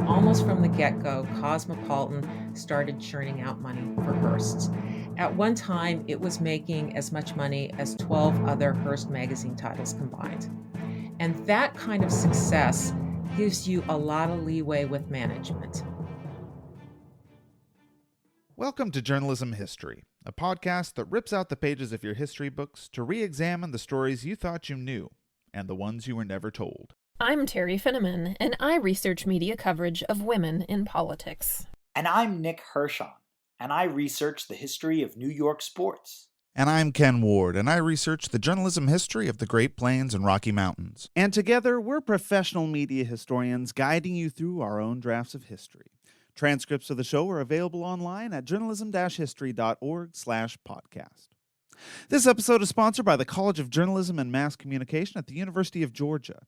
almost from the get-go, Cosmopolitan started churning out money for Hearst's. At one time, it was making as much money as 12 other Hearst magazine titles combined. And that kind of success gives you a lot of leeway with management. Welcome to Journalism History, a podcast that rips out the pages of your history books to re examine the stories you thought you knew and the ones you were never told. I'm Terry Finneman, and I research media coverage of women in politics. And I'm Nick Hirschon, and I research the history of New York sports. And I'm Ken Ward, and I research the journalism history of the Great Plains and Rocky Mountains. And together, we're professional media historians guiding you through our own drafts of history. Transcripts of the show are available online at journalism-history.org/podcast. This episode is sponsored by the College of Journalism and Mass Communication at the University of Georgia.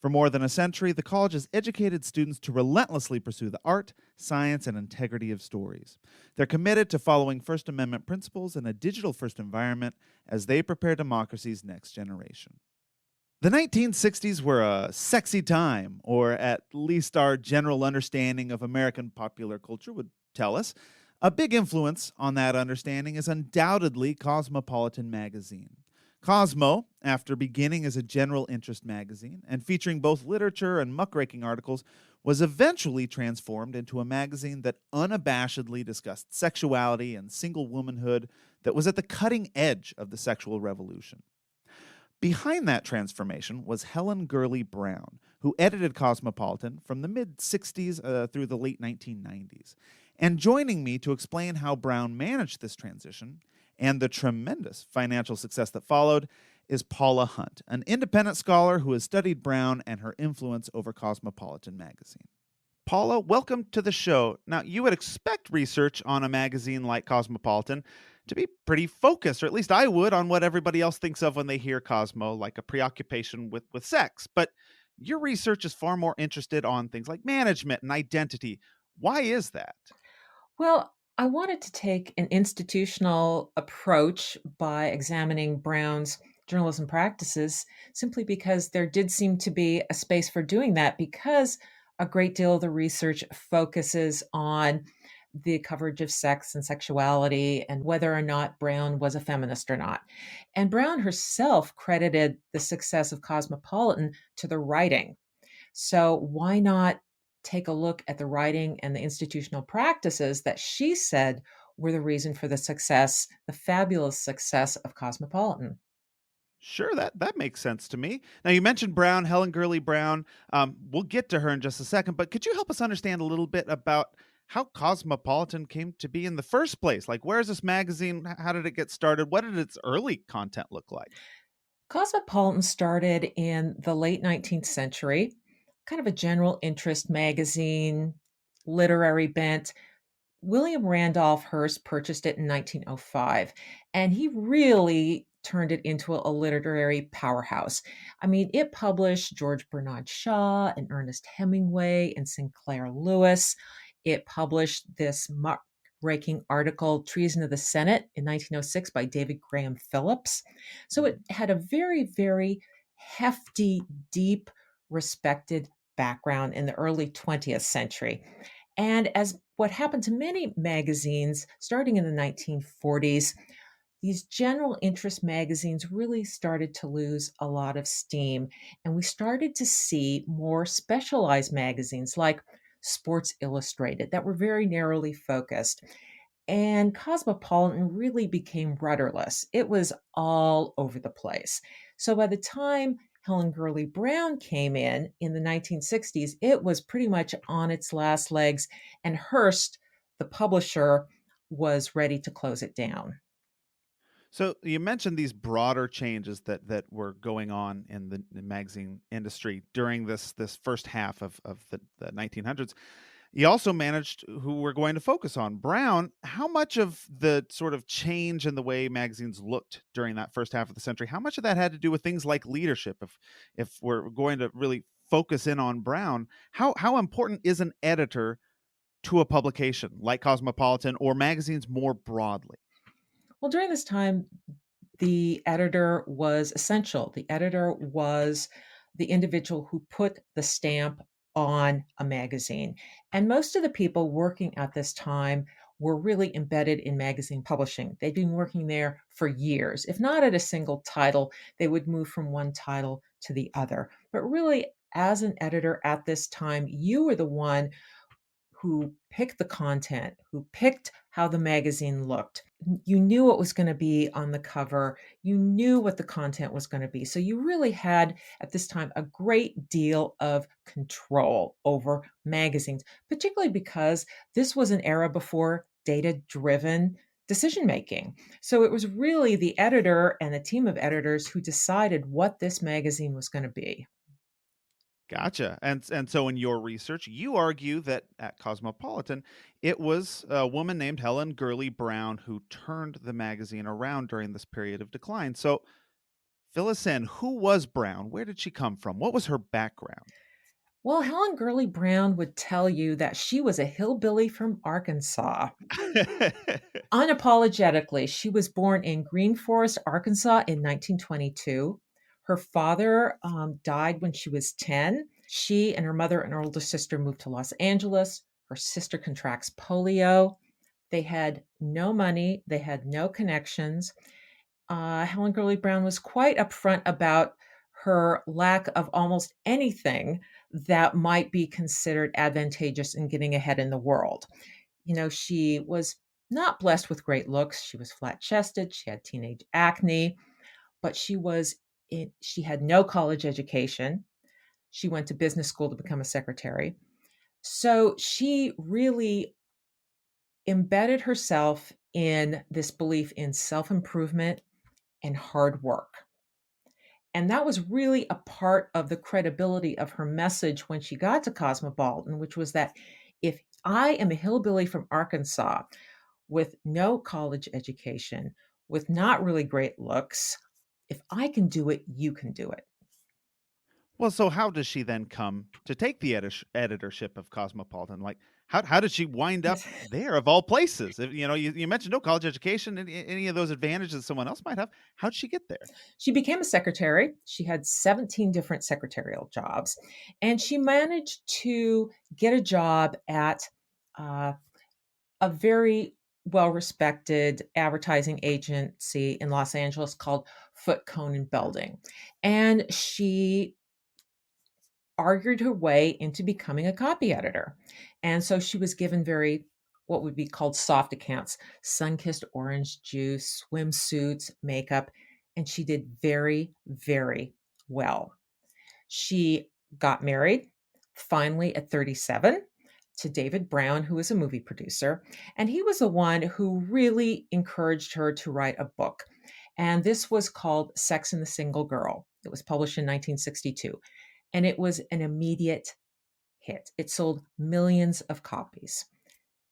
For more than a century, the college has educated students to relentlessly pursue the art, science, and integrity of stories. They're committed to following First Amendment principles in a digital-first environment as they prepare democracy's next generation. The 1960s were a sexy time, or at least our general understanding of American popular culture would tell us. A big influence on that understanding is undoubtedly Cosmopolitan magazine. Cosmo, after beginning as a general interest magazine and featuring both literature and muckraking articles, was eventually transformed into a magazine that unabashedly discussed sexuality and single womanhood that was at the cutting edge of the sexual revolution. Behind that transformation was Helen Gurley Brown, who edited Cosmopolitan from the mid-60s through the late 1990s. And joining me to explain how Brown managed this transition and the tremendous financial success that followed is Paula Hunt, an independent scholar who has studied Brown and her influence over Cosmopolitan magazine. Paula, welcome to the show. Now, you would expect research on a magazine like Cosmopolitan to be pretty focused, or at least I would, on what everybody else thinks of when they hear Cosmo, like a preoccupation with sex. But your research is far more interested on things like management and identity. Why is that? Well, I wanted to take an institutional approach by examining Brown's journalism practices simply because there did seem to be a space for doing that because a great deal of the research focuses on the coverage of sex and sexuality and whether or not Brown was a feminist or not. And Brown herself credited the success of Cosmopolitan to the writing. So why not take a look at the writing and the institutional practices that she said were the reason for the success, the fabulous success of Cosmopolitan? Sure, that makes sense to me. Now, you mentioned Brown, Helen Gurley Brown. We'll get to her in just a second, but could you help us understand a little bit about how Cosmopolitan came to be in the first place? Like, where is this magazine? How did it get started? What did its early content look like? Cosmopolitan started in the late 19th century, kind of a general interest magazine, literary bent. William Randolph Hearst purchased it in 1905, and he really turned it into a literary powerhouse. I mean, it published George Bernard Shaw and Ernest Hemingway and Sinclair Lewis. It published this muckraking article, Treason of the Senate, in 1906 by David Graham Phillips. So it had a very, very hefty, deep, respected background in the early 20th century. And as what happened to many magazines starting in the 1940s, these general interest magazines really started to lose a lot of steam. And we started to see more specialized magazines like Sports Illustrated that were very narrowly focused. And Cosmopolitan really became rudderless. It was all over the place. So by the time Helen Gurley Brown came in the 1960s, it was pretty much on its last legs, and Hearst, the publisher, was ready to close it down. So you mentioned these broader changes that were going on in the magazine industry during this first half of the 1900s. You also managed who we're going to focus on, Brown. How much of the sort of change in the way magazines looked during that first half of the century, how much of that had to do with things like leadership? If we're going to really focus in on Brown, how important is an editor to a publication like Cosmopolitan or magazines more broadly? Well, during this time, the editor was essential. The editor was the individual who put the stamp on a magazine. And most of the people working at this time were really embedded in magazine publishing. They'd been working there for years. If not at a single title, they would move from one title to the other. But really, as an editor at this time, you were the one who picked the content, who picked how the magazine looked. You knew what was going to be on the cover. You knew what the content was going to be. So you really had, at this time, a great deal of control over magazines, particularly because this was an era before data driven decision making. So it was really the editor and a team of editors who decided what this magazine was going to be. Gotcha. And so in your research, you argue that at Cosmopolitan, it was a woman named Helen Gurley Brown who turned the magazine around during this period of decline. So fill us in. Who was Brown? Where did she come from? What was her background? Well, Helen Gurley Brown would tell you that she was a hillbilly from Arkansas. Unapologetically, she was born in Green Forest, Arkansas in 1922. Her father died when she was 10. She and her mother and her older sister moved to Los Angeles. Her sister contracts polio. They had no money, they had no connections. Helen Gurley Brown was quite upfront about her lack of almost anything that might be considered advantageous in getting ahead in the world. She was not blessed with great looks. She was flat chested. She had teenage acne, but she had no college education. She went to business school to become a secretary. So she really embedded herself in this belief in self improvement and hard work. And that was really a part of the credibility of her message when she got to Cosmopolitan, which was that if I am a hillbilly from Arkansas with no college education, with not really great looks, if I can do it, you can do it. Well, so how does she then come to take the editorship of Cosmopolitan? Like, how did she wind up Yes. there of all places? If, you mentioned no college education, any of those advantages someone else might have. How'd she get there? She became a secretary. She had 17 different secretarial jobs, and she managed to get a job at uh, a very well respected advertising agency in Los Angeles called Foot Cone and Belding. And she argued her way into becoming a copy editor. And so she was given very, what would be called soft accounts, sun kissed orange juice, swimsuits, makeup. And she did very, very well. She got married finally at 37 to David Brown, who was a movie producer. And he was the one who really encouraged her to write a book. And this was called Sex and the Single Girl. It was published in 1962. And it was an immediate hit. It sold millions of copies.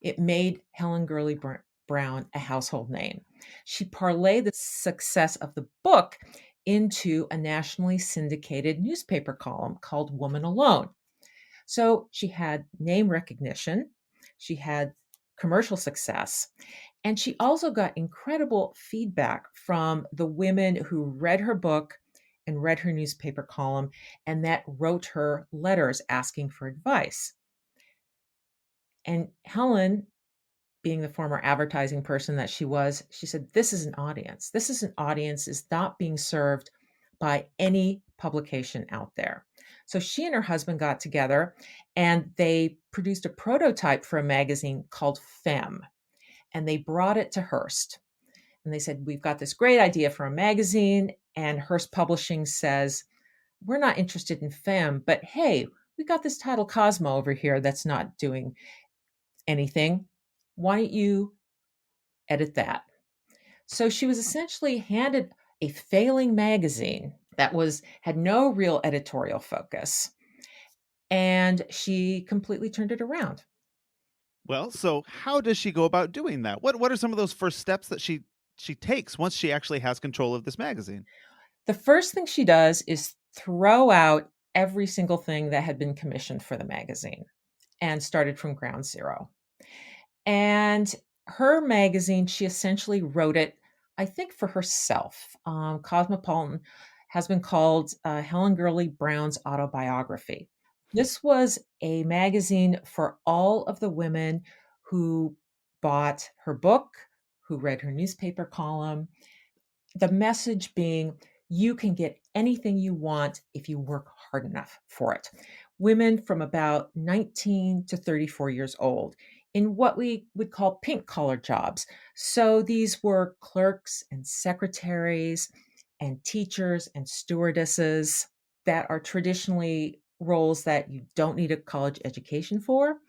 It made Helen Gurley Brown a household name. She parlayed the success of the book into a nationally syndicated newspaper column called Woman Alone. So she had name recognition, she had commercial success, and she also got incredible feedback from the women who read her book and read her newspaper column and that wrote her letters asking for advice. And Helen, being the former advertising person that she was, she said, this is an audience. This is an audience is not being served by any publication out there. So she and her husband got together and they produced a prototype for a magazine called Femme. And they brought it to Hearst. And they said, we've got this great idea for a magazine. And Hearst Publishing says, we're not interested in Femme, but hey, we got this title Cosmo over here that's not doing anything. Why don't you edit that? So she was essentially handed a failing magazine that had no real editorial focus, and she completely turned it around. Well, so how does she go about doing that? What are some of those first steps that she takes once she actually has control of this magazine? The first thing she does is throw out every single thing that had been commissioned for the magazine and started from ground zero. And her magazine, she essentially wrote it, I think, for herself. Cosmopolitan has been called Helen Gurley Brown's autobiography. This was a magazine for all of the women who bought her book, who read her newspaper column. The message being, you can get anything you want if you work hard enough for it. Women from about 19 to 34 years old in what we would call pink collar jobs. So these were clerks and secretaries and teachers and stewardesses that are traditionally roles that you don't need a college education for,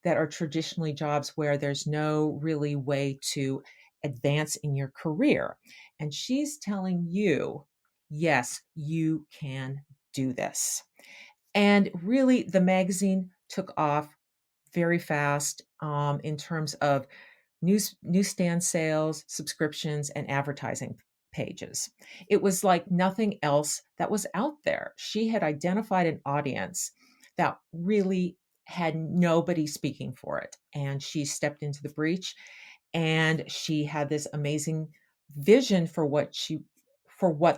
that are traditionally jobs where there's no really way to advance in your career. And she's telling you, yes, you can do this. And really, the magazine took off very fast in terms of newsstand sales, subscriptions, and advertising pages. It was like nothing else that was out there. She had identified an audience that really had nobody speaking for it. And she stepped into the breach, and she had this amazing vision for what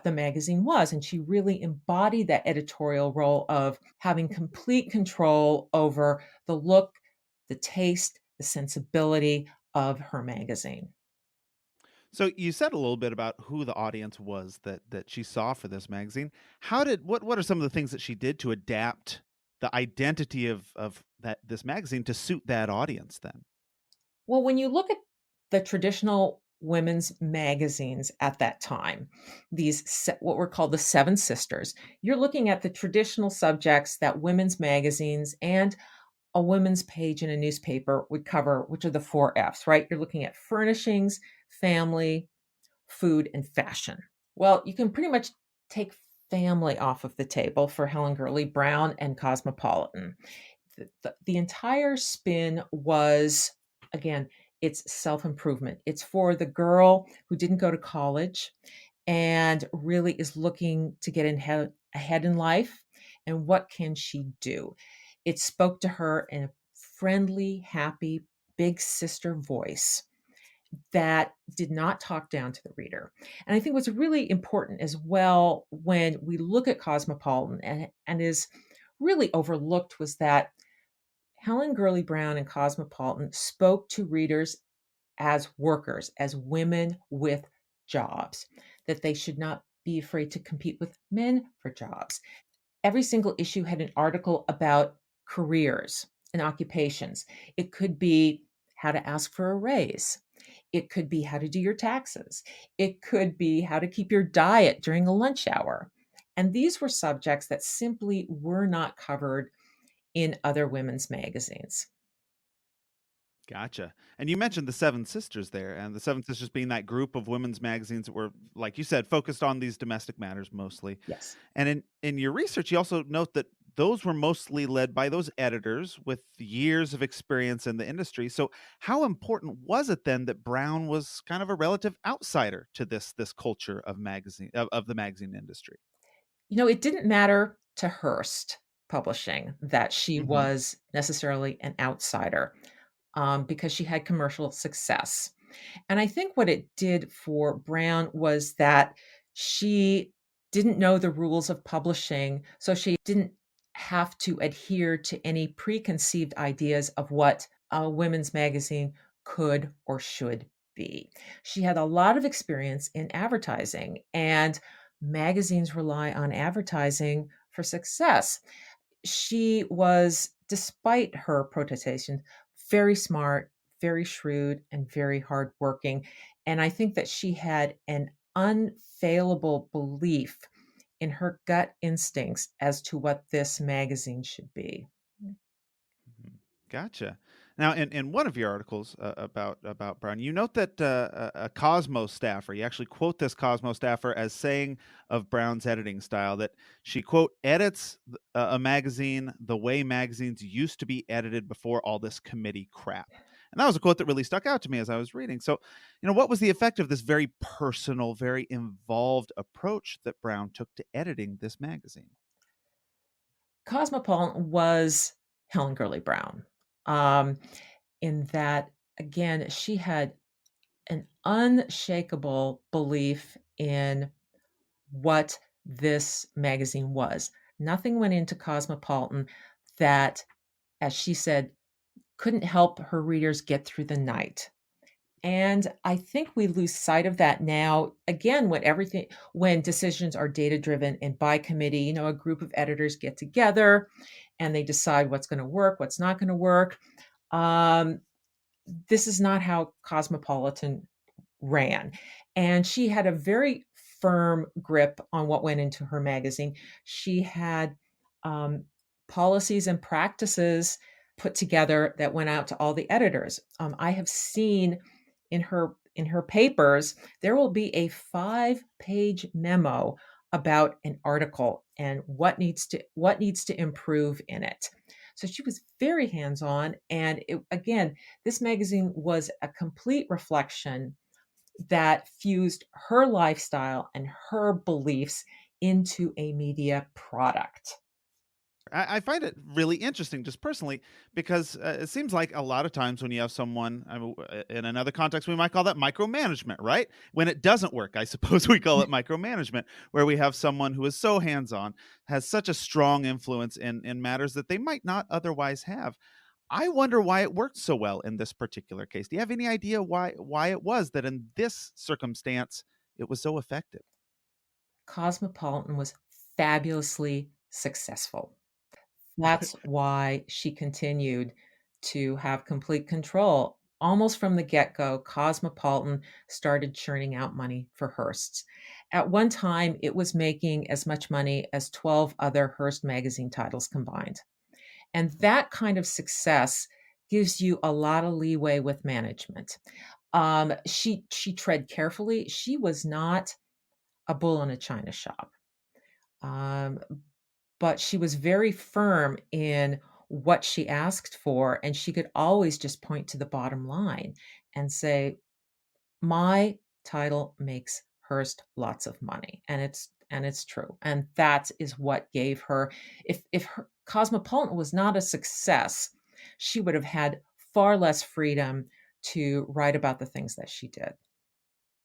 the magazine was, and she really embodied that editorial role of having complete control over the look, the taste, the sensibility of her magazine. So you said a little bit about who the audience was that she saw for this magazine. What are some of the things that she did to adapt the identity of that this magazine to suit that audience then? Well, when you look at the traditional women's magazines at that time, what were called the Seven Sisters, you're looking at the traditional subjects that women's magazines and a women's page in a newspaper would cover, which are the four F's, right? You're looking at furnishings, family, food, and fashion. Well, you can pretty much take family off of the table for Helen Gurley Brown and Cosmopolitan. The entire spin was, again, it's self improvement. It's for the girl who didn't go to college and really is looking to get ahead in life. And what can she do? It spoke to her in a friendly, happy, big sister voice that did not talk down to the reader. And I think what's really important as well when we look at Cosmopolitan and is really overlooked was that Helen Gurley Brown and Cosmopolitan spoke to readers as workers, as women with jobs, that they should not be afraid to compete with men for jobs. Every single issue had an article about careers and occupations. It could be how to ask for a raise. It could be how to do your taxes. It could be how to keep your diet during a lunch hour. And these were subjects that simply were not covered in other women's magazines. Gotcha. And you mentioned the Seven Sisters there, and the Seven Sisters being that group of women's magazines that were, like you said, focused on these domestic matters mostly. Yes. And in your research, you also note that those were mostly led by those editors with years of experience in the industry. So how important was it then that Brown was kind of a relative outsider to this culture of of the magazine industry? It didn't matter to Hearst Publishing that she Hmm. was necessarily an outsider because she had commercial success. And I think what it did for Brown was that she didn't know the rules of publishing, so she didn't have to adhere to any preconceived ideas of what a women's magazine could or should be. She had a lot of experience in advertising, and magazines rely on advertising for success. She was, despite her protestation, very smart, very shrewd, and very hardworking. And I think that she had an unfailable belief in her gut instincts as to what this magazine should be. Mhm. Gotcha. Now, in one of your articles about Brown, you note that a Cosmo staffer, you actually quote this Cosmo staffer as saying of Brown's editing style that she quote edits a magazine the way magazines used to be edited before all this committee crap. And that was a quote that really stuck out to me as I was reading. So, what was the effect of this very personal, very involved approach that Brown took to editing this magazine? Cosmopolitan was Helen Gurley Brown, um, in that, again, she had an unshakable belief in what this magazine was. Nothing went into Cosmopolitan that, as she said, couldn't help her readers get through the night. And I think we lose sight of that now. Again, when decisions are data driven and by committee, a group of editors get together and they decide what's going to work, what's not going to work. Um, this is not how Cosmopolitan ran. And she had a very firm grip on what went into her magazine. She had um, policies and practices put together that went out to all the editors. I have seen in her papers there will be a 5-page memo about an article and what needs to improve in it. So she was very hands on, and again, this magazine was a complete reflection that fused her lifestyle and her beliefs into a media product. I find it really interesting, just personally, because it seems like a lot of times when you have someone, in another context, we might call that micromanagement, right? When it doesn't work, I suppose we call it micromanagement, where we have someone who is so hands on, has such a strong influence in matters that they might not otherwise have. I wonder why it worked so well in this particular case. Do you have any idea why it was that in this circumstance it was so effective? Cosmopolitan was fabulously successful. That's why she continued to have complete control. Almost from the get-go, Cosmopolitan started churning out money for Hearst's. At one time, it was making as much money as 12 other Hearst magazine titles combined. And that kind of success gives you a lot of leeway with management. She tread carefully. She was not a bull in a china shop. Um, but she was very firm in what she asked for, and she could always just point to the bottom line and say, "My title makes Hearst lots of money," and it's true, and that is what gave her. If Cosmopolitan was not a success, she would have had far less freedom to write about the things that she did.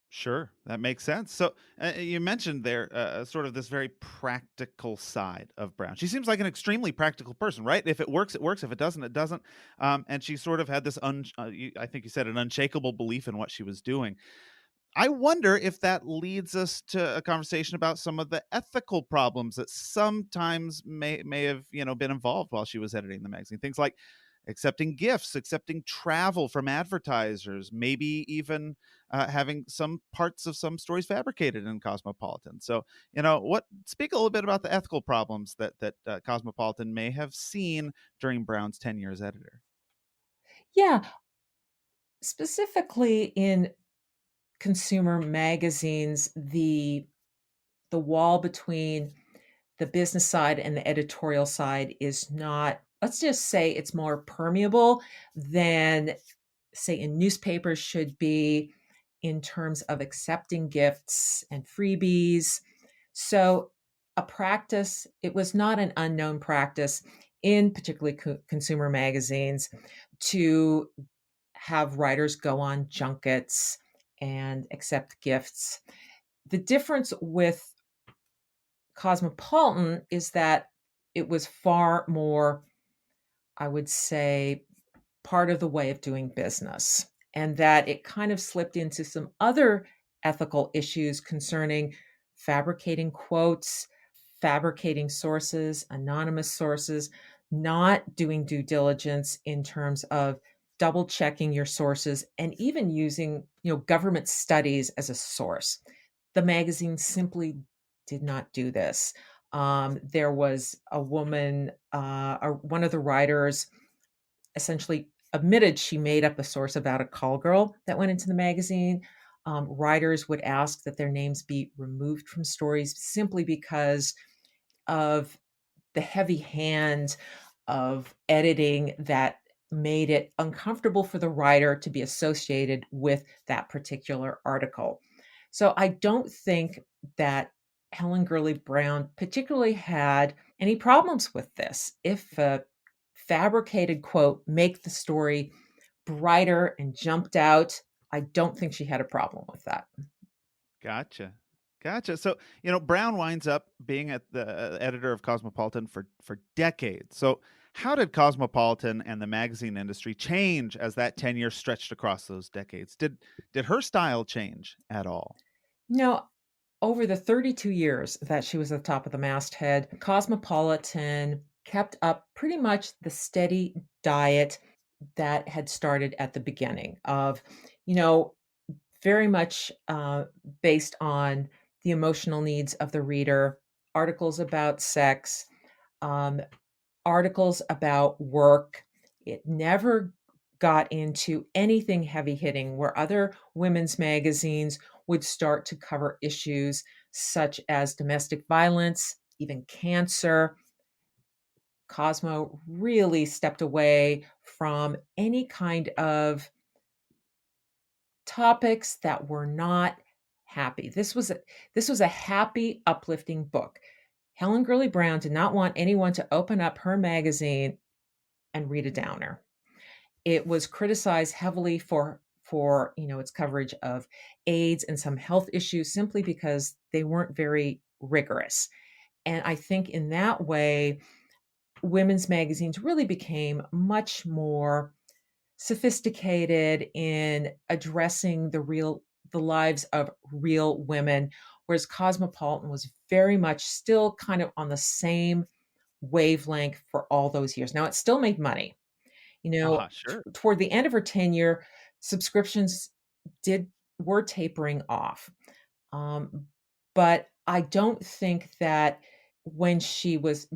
Sure, that makes sense. So you mentioned there sort of this very practical side of Brown. She seems like an extremely practical person, right? If it works, it works. If it doesn't, it doesn't. And she sort of had this, I think you said, an unshakable belief in what she was doing. I wonder if that leads us to a conversation about some of the ethical problems that sometimes may have been involved while she was editing the magazine. Things like accepting gifts, accepting travel from advertisers, maybe even having some parts of some stories fabricated in Cosmopolitan. So, what speak a little bit about the ethical problems that Cosmopolitan may have seen during Brown's tenure as editor. Yeah, specifically in consumer magazines, the wall between the business side and the editorial side is not, let's just say it's more permeable than, say, in newspapers should be, in terms of accepting gifts and freebies. So it was not an unknown practice in particularly consumer magazines to have writers go on junkets and accept gifts. The difference with Cosmopolitan is that it was far more, I would say, part of the way of doing business, and that it kind of slipped into some other ethical issues concerning fabricating quotes, fabricating sources, anonymous sources, not doing due diligence in terms of double checking your sources, and even using, government studies as a source. The magazine simply did not do this. There was a woman, one of the writers essentially admitted she made up a source about a call girl that went into the magazine. Writers would ask that their names be removed from stories simply because of the heavy hand of editing that made it uncomfortable for the writer to be associated with that particular article. So I don't think that Helen Gurley Brown particularly had any problems with this. If a fabricated quote make the story brighter and jumped out, I don't think she had a problem with that. Gotcha. Gotcha. So, Brown winds up being at the editor of Cosmopolitan for decades. So, How did Cosmopolitan and the magazine industry change as that tenure stretched across those decades? Did her style change at all? You know, over the 32 years that she was at the top of the masthead, Cosmopolitan kept up pretty much the steady diet that had started at the beginning of, you know, very much based on the emotional needs of the reader, articles about sex, um, articles about work. It never got into anything heavy hitting where other women's magazines would start to cover issues such as domestic violence, even cancer. Cosmo really stepped away from any kind of topics that were not happy. This was a happy, uplifting book. Helen Gurley Brown did not want anyone to open up her magazine and read a downer. It was criticized heavily for its coverage of AIDS and some health issues simply because they weren't very rigorous. And I think in that way, women's magazines really became much more sophisticated in addressing the lives of real women, whereas Cosmopolitan was very much still kind of on the same wavelength for all those years. Now it still made money. Sure. Toward the end of her tenure, subscriptions did were tapering off. Um, but I don't think that when she was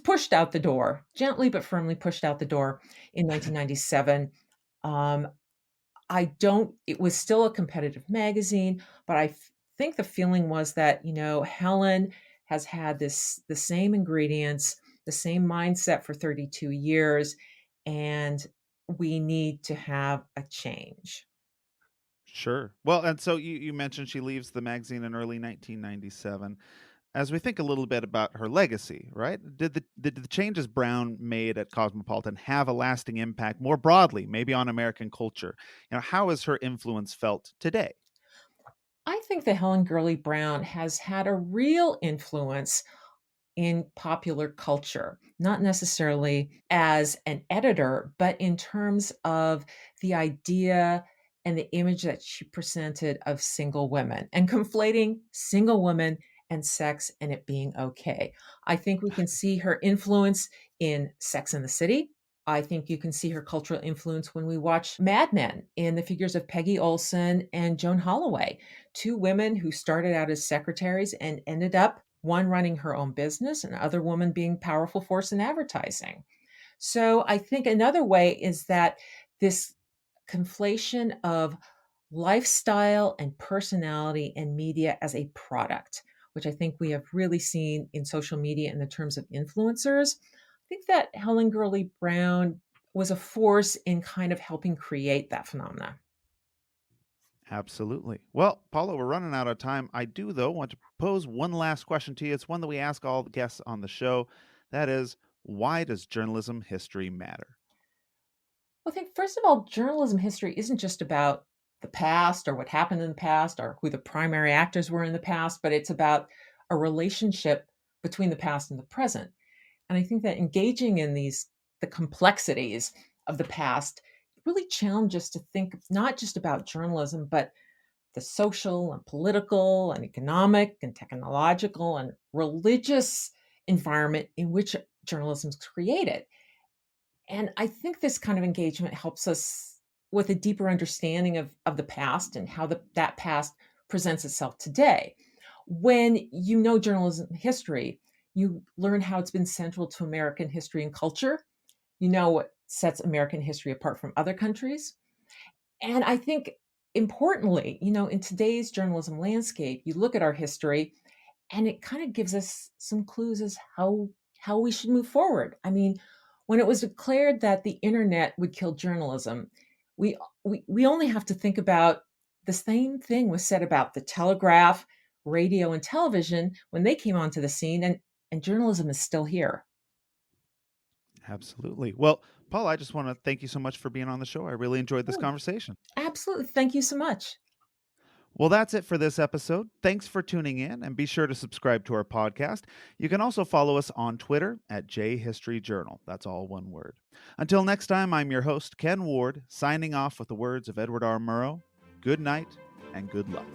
pushed out the door, gently but firmly pushed out the door in 1997. Um, I don't it was still a competitive magazine, but think the feeling was that, Helen has had the same ingredients, the same mindset for 32 years, and we need to have a change. Sure. Well, and so you mentioned she leaves the magazine in early 1997. As we think a little bit about her legacy, right? Did the changes Brown made at Cosmopolitan have a lasting impact more broadly, maybe on American culture? How is her influence felt today? I think that Helen Gurley Brown has had a real influence in popular culture, not necessarily as an editor, but in terms of the idea and the image that she presented of single women and conflating single women and sex and it being okay. I think we can see her influence in Sex and the City. I think you can see her cultural influence when we watch Mad Men in the figures of Peggy Olson and Joan Holloway, two women who started out as secretaries and ended up one running her own business and other woman being powerful force in advertising. So I think another way is that this conflation of lifestyle and personality and media as a product, which I think we have really seen in social media in the terms of influencers. I think that Helen Gurley Brown was a force in kind of helping create that phenomena. Absolutely. Well, Paula, we're running out of time. I do, though, want to pose one last question to you. It's one that we ask all the guests on the show. That is, why does journalism history matter? Well, I think, first of all, journalism history isn't just about the past or what happened in the past or who the primary actors were in the past, but it's about a relationship between the past and the present. And I think that engaging in the complexities of the past really challenges us to think not just about journalism, but the social and political and economic and technological and religious environment in which journalism is created. And I think this kind of engagement helps us with a deeper understanding of the past and how that past presents itself today. When you know journalism history, you learn how it's been central to American history and culture. You know what sets American history apart from other countries. And I think importantly, in today's journalism landscape, you look at our history and it kind of gives us some clues as how we should move forward. I mean, when it was declared that the internet would kill journalism, we we only have to think about the same thing was said about the telegraph, radio, and television when they came onto the scene, and journalism is still here. Absolutely. Well, Paula, I just want to thank you so much for being on the show. I really enjoyed this Oh, conversation. absolutely. Thank you so much. Well, that's it for this episode. Thanks for tuning in, and be sure to subscribe to our podcast. You can also follow us on Twitter at JHistoryJournal. That's all one word. Until next time, I'm your host, Ken Ward, signing off with the words of Edward R. Murrow. Good night and good luck.